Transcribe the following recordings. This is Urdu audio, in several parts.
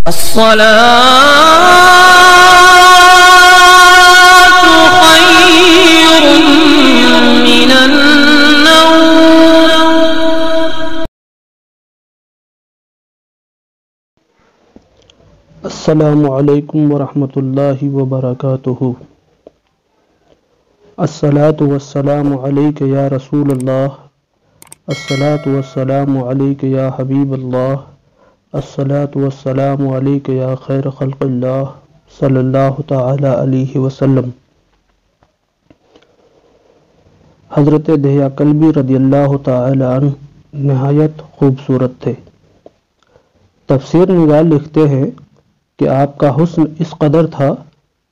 الصلاة خير من النوم. السلام علیکم ورحمۃ اللہ وبرکاتہ. الصلاۃ والسلام علیک یا رسول اللہ، الصلاۃ والسلام علیک یا حبیب اللہ، الصلاۃ والسلام علیک یا خیر خلق اللہ صلی اللہ تعالی علیہ وسلم. حضرت دہیا کلبی رضی اللہ تعالی عنہ نہایت خوبصورت تھے. تفسیر نگار لکھتے ہیں کہ آپ کا حسن اس قدر تھا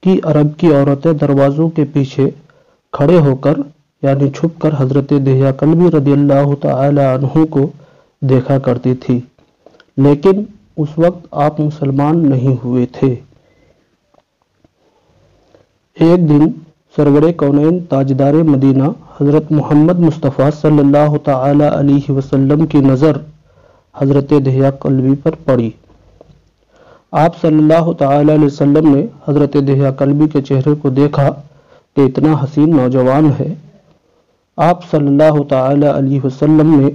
کہ عرب کی عورتیں دروازوں کے پیچھے کھڑے ہو کر یعنی چھپ کر حضرت دہیا کلبی رضی اللہ تعالی عنہ کو دیکھا کرتی تھی، لیکن اس وقت آپ مسلمان نہیں ہوئے تھے. ایک دن سرور کونین تاجدار مدینہ حضرت محمد مصطفیٰ صلی اللہ تعالی علیہ وسلم کی نظر حضرت دہیا کلبی پر پڑی. آپ صلی اللہ تعالی علیہ وسلم نے حضرت دہیا کلبی کے چہرے کو دیکھا کہ اتنا حسین نوجوان ہے. آپ صلی اللہ تعالی علیہ وسلم نے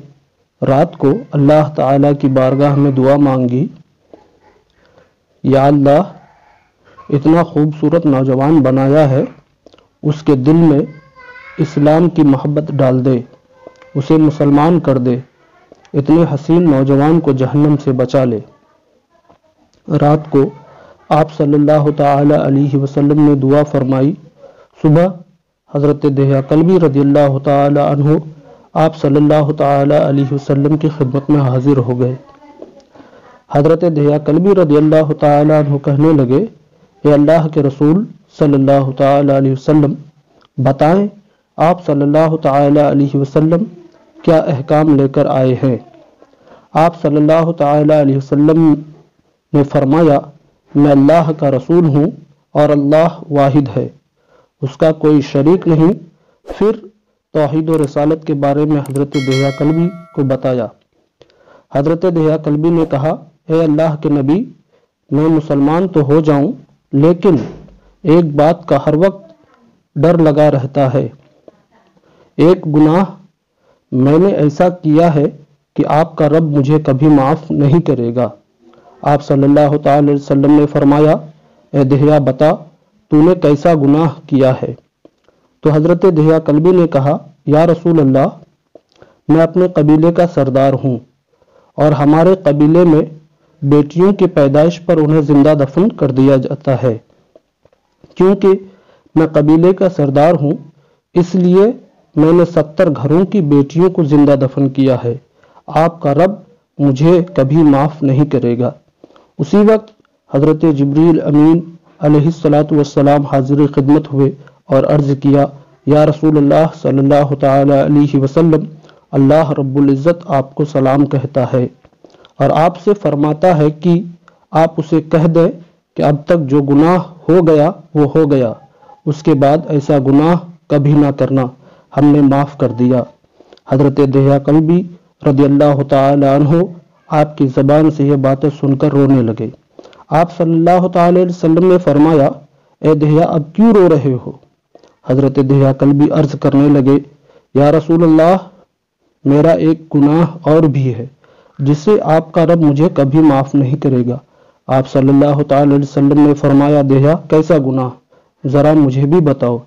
رات کو اللہ تعالی کی بارگاہ میں دعا مانگی، یا اللہ اتنا خوبصورت نوجوان بنایا ہے، اس کے دل میں اسلام کی محبت ڈال دے، اسے مسلمان کر دے، اتنے حسین نوجوان کو جہنم سے بچا لے. رات کو آپ صلی اللہ تعالی علیہ وسلم نے دعا فرمائی. صبح حضرت دہیا کلبی رضی اللہ تعالی عنہ آپ صلی اللہ تعالی علیہ وسلم کی خدمت میں حاضر ہو گئے. حضرت دہیا کلبی رضی اللہ تعالی عنہ کہنے لگے، اے اللہ کے رسول صلی اللہ تعالی علیہ وسلم، بتائیں آپ صلی اللہ تعالی علیہ وسلم کیا احکام لے کر آئے ہیں؟ آپ صلی اللہ تعالی علیہ وسلم نے فرمایا، میں اللہ کا رسول ہوں اور اللہ واحد ہے، اس کا کوئی شریک نہیں. پھر توحید و رسالت کے بارے میں حضرت دہیا کلبی کو بتایا. حضرت دہیا کلبی نے کہا، اے اللہ کے نبی، میں مسلمان تو ہو جاؤں لیکن ایک بات کا ہر وقت ڈر لگا رہتا ہے. ایک گناہ میں نے ایسا کیا ہے کہ آپ کا رب مجھے کبھی معاف نہیں کرے گا. آپ صلی اللہ تعالی علیہ وسلم نے فرمایا، اے دہیا بتا تو نے کیسا گناہ کیا ہے؟ تو حضرت دہیا کلبی نے کہا، یا رسول اللہ، میں اپنے قبیلے کا سردار ہوں اور ہمارے قبیلے میں بیٹیوں کی پیدائش پر انہیں زندہ دفن کر دیا جاتا ہے. کیونکہ میں قبیلے کا سردار ہوں اس لیے میں نے 70 گھروں کی بیٹیوں کو زندہ دفن کیا ہے. آپ کا رب مجھے کبھی معاف نہیں کرے گا. اسی وقت حضرت جبریل امین علیہ السلام حاضر خدمت ہوئے اور عرض کیا، یا رسول اللہ صلی اللہ تعالی علیہ وسلم، اللہ رب العزت آپ کو سلام کہتا ہے اور آپ سے فرماتا ہے کہ آپ اسے کہہ دیں کہ اب تک جو گناہ ہو گیا وہ ہو گیا، اس کے بعد ایسا گناہ کبھی نہ کرنا، ہم نے معاف کر دیا. حضرت دہیا کلبی رضی اللہ تعالی عنہ آپ کی زبان سے یہ باتیں سن کر رونے لگے. آپ صلی اللہ تعالی علیہ وسلم نے فرمایا، اے دہیا اب کیوں رو رہے ہو؟ حضرت دہیا کلبی عرض کرنے لگے، یا رسول اللہ، میرا ایک گناہ اور بھی ہے جسے آپ کا رب مجھے کبھی معاف نہیں کرے گا. آپ صلی اللہ تعالی علیہ وسلم نے فرمایا، دہیا کیسا گناہ؟ ذرا مجھے بھی بتاؤ.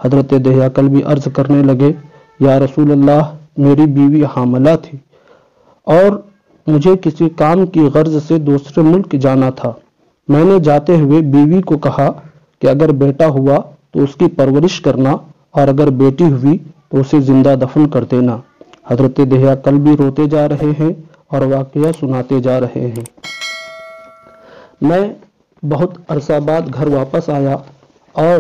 حضرت دہیا کلبی عرض کرنے لگے، یا رسول اللہ، میری بیوی حاملہ تھی اور مجھے کسی کام کی غرض سے دوسرے ملک جانا تھا. میں نے جاتے ہوئے بیوی کو کہا کہ اگر بیٹا ہوا تو اس کی پرورش کرنا اور اگر بیٹی ہوئی تو اسے زندہ دفن کر دینا. حضرت دہیا کلبی روتے جا رہے ہیں اور واقعہ سناتے جا رہے ہیں. میں بہت عرصہ بعد گھر واپس آیا اور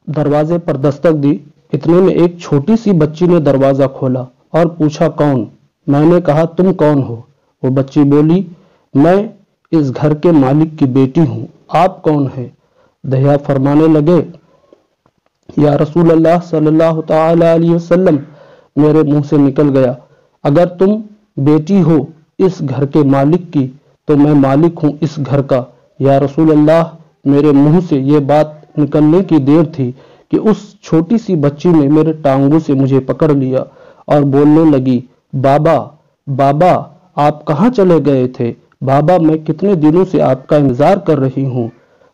دروازے پر دستک دی. اتنے میں ایک چھوٹی سی بچی نے دروازہ کھولا اور پوچھا، کون؟ میں نے کہا، تم کون ہو؟ وہ بچی بولی، میں اس گھر کے مالک کی بیٹی ہوں، آپ کون ہیں؟ دہیا فرمانے لگے، یا رسول اللہ صلی اللہ تعالی علیہ وسلم، میرے منہ سے نکل گیا، اگر تم بیٹی ہو اس گھر کے مالک کی تو میں مالک ہوں اس گھر کا۔ یا رسول اللہ، میرے منہ سے یہ بات نکلنے کی دیر تھی کہ اس چھوٹی سی بچی نے میرے ٹانگوں سے مجھے پکڑ لیا اور بولنے لگی، بابا بابا آپ کہاں چلے گئے تھے؟ بابا میں کتنے دنوں سے آپ کا انتظار کر رہی ہوں۔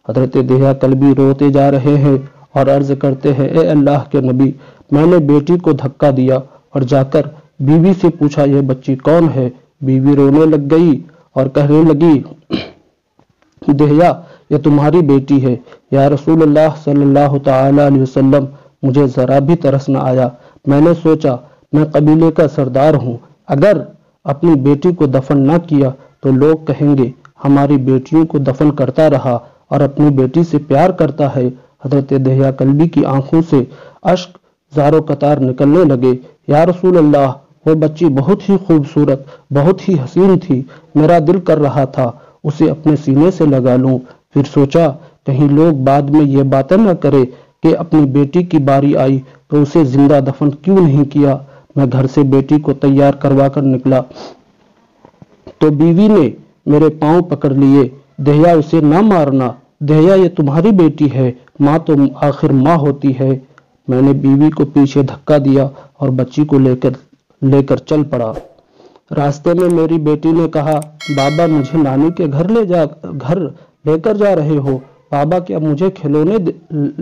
حضرت دہیا کلبی روتے جا رہے ہیں اور عرض کرتے ہیں، اے اللہ کے نبی، میں نے بیٹی کو دھکا دیا اور جا کر بیوی سے پوچھا یہ بچی کون ہے؟ بیوی رونے لگ گئی اور کہنے لگی، دہیا یہ تمہاری بیٹی ہے۔ یا رسول اللہ صلی اللہ تعالی علیہ وسلم، مجھے ذرا بھی ترس نہ آیا۔ میں نے سوچا میں قبیلے کا سردار ہوں، اگر اپنی بیٹی کو دفن نہ کیا تو لوگ کہیں گے ہماری بیٹیوں کو دفن کرتا رہا اور اپنی بیٹی سے پیار کرتا ہے۔ حضرت دہیا کلبی کی آنکھوں سے اشک زاروں قطار نکلنے لگے۔ یا رسول اللہ، وہ بچی بہت ہی خوبصورت، بہت ہی حسین تھی، میرا دل کر رہا تھا اسے اپنے سینے سے لگا لوں، پھر سوچا کہیں لوگ بعد میں یہ باتیں نہ کرے کہ اپنی بیٹی کی باری آئی تو اسے زندہ دفن کیوں نہیں کیا۔ میں گھر سے بیٹی کو تیار کروا کر نکلا تو بیوی نے میرے پاؤں پکڑ لیے، دہیا اسے نہ مارنا، دہیا یہ تمہاری بیٹی ہے، ماں تو آخر ماں ہوتی ہے۔ میں نے بیوی کو پیچھے دھکا دیا اور بچی کو لے کر چل پڑا۔ راستے میں میری بیٹی نے کہا، بابا مجھے نانی کے گھر لے کر جا رہے ہو؟ بابا کیا مجھے کھلونے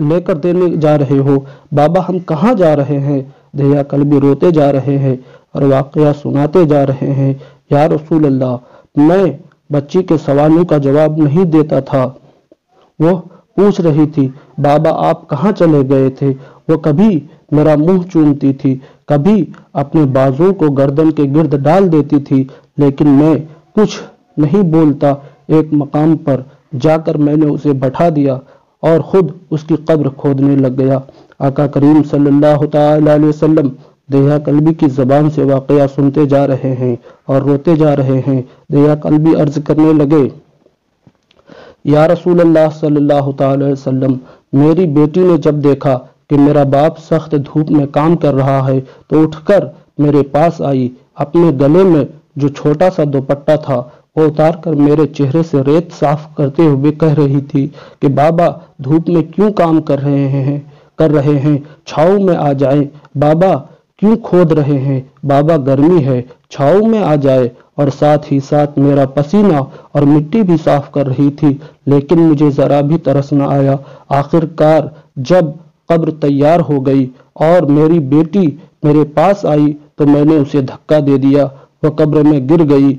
لے کر دینے جا رہے ہو؟ بابا ہم کہاں جا رہے ہیں؟ دہیا کلبی روتے جا رہے ہیں اور واقعہ سناتے جا رہے ہیں۔ یا رسول اللہ، میں بچی کے سوالوں کا جواب نہیں دیتا تھا۔ وہ پوچھ رہی تھی، بابا آپ کہاں چلے گئے تھے؟ وہ کبھی میرا منہ چومتی تھی، کبھی اپنے بازوں کو گردن کے گرد ڈال دیتی تھی، لیکن میں کچھ نہیں بولتا۔ ایک مقام پر جا کر میں نے اسے بٹھا دیا اور خود اس کی قبر کھودنے لگ گیا۔ آقا کریم صلی اللہ تعالی علیہ وسلم دہیا کلبی کی زبان سے واقعہ سنتے جا رہے ہیں اور روتے جا رہے ہیں۔ دہیا کلبی عرض کرنے لگے، یا رسول اللہ صلی اللہ تعالی علیہ وسلم، میری بیٹی نے جب دیکھا کہ میرا باپ سخت دھوپ میں کام کر رہا ہے تو اٹھ کر میرے پاس آئی، اپنے گلے میں جو چھوٹا سا دوپٹہ تھا وہ اتار کر میرے چہرے سے ریت صاف کرتے ہوئے کہہ رہی تھی کہ بابا دھوپ میں کیوں کام کر رہے ہیں، چھاؤں میں آ جائیں۔ بابا کیوں کھود رہے ہیں؟ بابا گرمی ہے، چھاؤں میں آ جائے۔ اور ساتھ ہی ساتھ میرا پسینہ اور مٹی بھی صاف کر رہی تھی، لیکن مجھے ذرا بھی ترس نہ آیا۔ آخر کار جب قبر تیار ہو گئی اور میری بیٹی میرے پاس آئی تو میں نے اسے دھکا دے دیا، وہ قبر میں گر گئی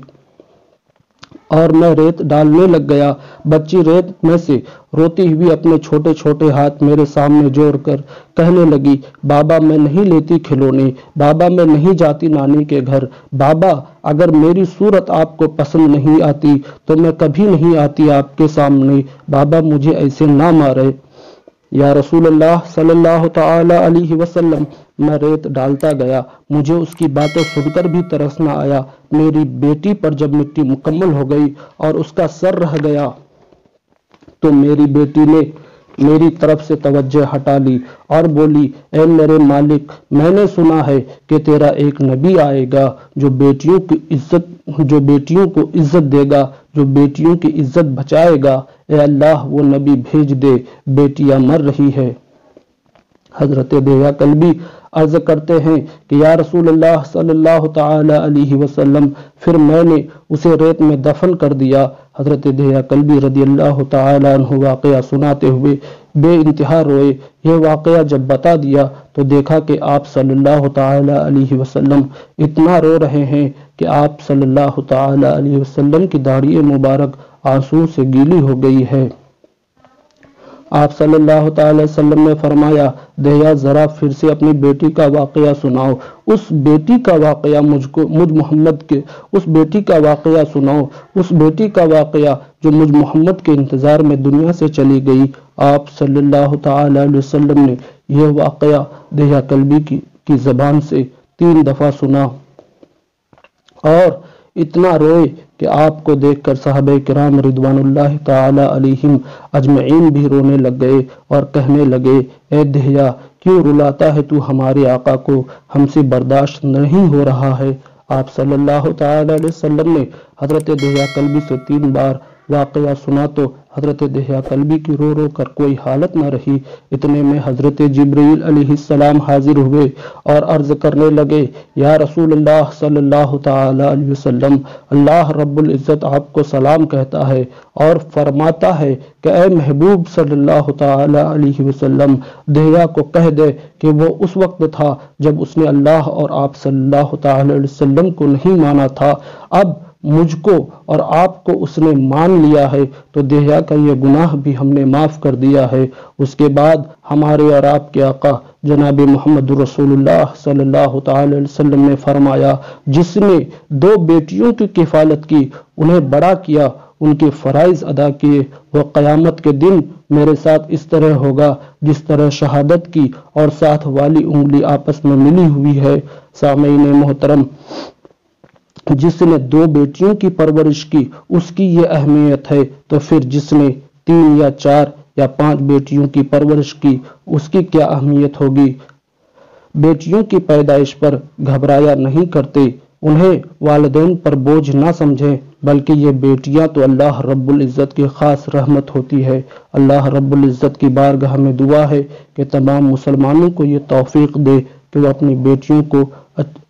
اور میں ریت ڈالنے لگ گیا۔ بچی ریت میں سے روتی ہوئی اپنے چھوٹے چھوٹے ہاتھ میرے سامنے جوڑ کر کہنے لگی، بابا میں نہیں لیتی کھلونے، بابا میں نہیں جاتی نانی کے گھر، بابا اگر میری صورت آپ کو پسند نہیں آتی تو میں کبھی نہیں آتی آپ کے سامنے، بابا مجھے ایسے نہ مارے۔ یا رسول اللہ صلی اللہ تعالی علیہ وسلم، میں ریت ڈالتا گیا، مجھے اس کی باتیں سن کر بھی ترس نہ آیا۔ میری بیٹی پر جب مٹی مکمل ہو گئی اور اس کا سر رہ گیا تو میری بیٹی نے میری طرف سے توجہ ہٹا لی اور بولی، اے میرے مالک، میں نے سنا ہے کہ تیرا ایک نبی آئے گا جو بیٹیوں کو عزت دے گا، جو بیٹیوں کی عزت بچائے گا۔ اے اللہ وہ نبی بھیج دے، بیٹیاں مر رہی ہے۔ حضرت دہیا کلبی عرض کرتے ہیں کہ یا رسول اللہ صلی اللہ تعالی علیہ وسلم، پھر میں نے اسے ریت میں دفن کر دیا۔ حضرت دہیا کلبی رضی اللہ تعالی عنہ واقعہ سناتے ہوئے بے انتہا روئے۔ یہ واقعہ جب بتا دیا تو دیکھا کہ آپ صلی اللہ تعالی علیہ وسلم اتنا رو رہے ہیں کہ آپ صلی اللہ تعالی علیہ وسلم کی داڑھی مبارک آنسو سے گیلی ہو گئی ہے۔ آپ صلی اللہ تعالی وسلم نے فرمایا، دہیا ذرا پھر سے اپنی بیٹی کا واقعہ سناؤ، اس بیٹی کا واقعہ مجھ محمد کے، اس بیٹی کا واقعہ سناؤ، اس بیٹی کا واقعہ جو مجھ محمد کے انتظار میں دنیا سے چلی گئی۔ آپ صلی اللہ تعالی علیہ وسلم نے یہ واقعہ دہیا کلبی کی زبان سے 3 دفعہ سنا اور اتنا روئے کہ آپ کو دیکھ کر صحابہ کرام رضوان اللہ تعالی علیہم اجمعین بھی رونے لگ گئے اور کہنے لگے، اے دہیا کیوں رلاتا ہے تو ہمارے آقا کو، ہم سے برداشت نہیں ہو رہا ہے۔ آپ صلی اللہ تعالی علیہ وسلم نے حضرت دہیا کلبی سے 3 بار واقعہ سنا تو حضرت دہیا کلبی کی رو رو کر کوئی حالت نہ رہی۔ اتنے میں حضرت جبرائیل علیہ السلام حاضر ہوئے اور عرض کرنے لگے، یا رسول اللہ صلی اللہ تعالی علیہ وسلم، اللہ رب العزت آپ کو سلام کہتا ہے اور فرماتا ہے کہ اے محبوب صلی اللہ تعالی علیہ وسلم، دہیا کو کہہ دے کہ وہ اس وقت تھا جب اس نے اللہ اور آپ صلی اللہ تعالی علیہ وسلم کو نہیں مانا تھا، اب مجھ کو اور آپ کو اس نے مان لیا ہے تو دہیا کا یہ گناہ بھی ہم نے معاف کر دیا ہے۔ اس کے بعد ہمارے اور آپ کے آقا جناب محمد رسول اللہ صلی اللہ تعالی علیہ وسلم نے فرمایا، جس نے 2 بیٹیوں کی کفالت کی، انہیں بڑا کیا، ان کے فرائض ادا کیے، وہ قیامت کے دن میرے ساتھ اس طرح ہوگا جس طرح شہادت کی اور ساتھ والی انگلی آپس میں ملی ہوئی ہے۔ سامعین محترم، جس نے 2 بیٹیوں کی پرورش کی اس کی یہ اہمیت ہے، تو پھر جس نے 3 یا 4 یا 5 بیٹیوں کی پرورش کی اس کی کیا اہمیت ہوگی۔ بیٹیوں کی پیدائش پر گھبرایا نہیں کرتے، انہیں والدین پر بوجھ نہ سمجھیں، بلکہ یہ بیٹیاں تو اللہ رب العزت کی خاص رحمت ہوتی ہے۔ اللہ رب العزت کی بارگاہ میں دعا ہے کہ تمام مسلمانوں کو یہ توفیق دے کہ وہ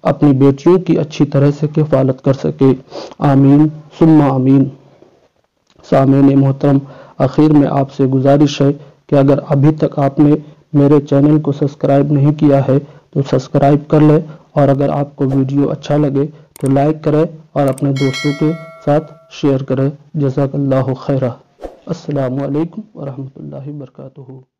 اپنی بیٹیوں کی اچھی طرح سے کفالت کر سکے، آمین ثم آمین۔ سامعین محترم، آخر میں آپ سے گزارش ہے کہ اگر ابھی تک آپ نے میرے چینل کو سبسکرائب نہیں کیا ہے تو سبسکرائب کر لیں، اور اگر آپ کو ویڈیو اچھا لگے تو لائک کریں اور اپنے دوستوں کے ساتھ شیئر کریں۔ جزاک اللہ خیرہ۔ السلام علیکم ورحمۃ اللہ وبرکاتہ۔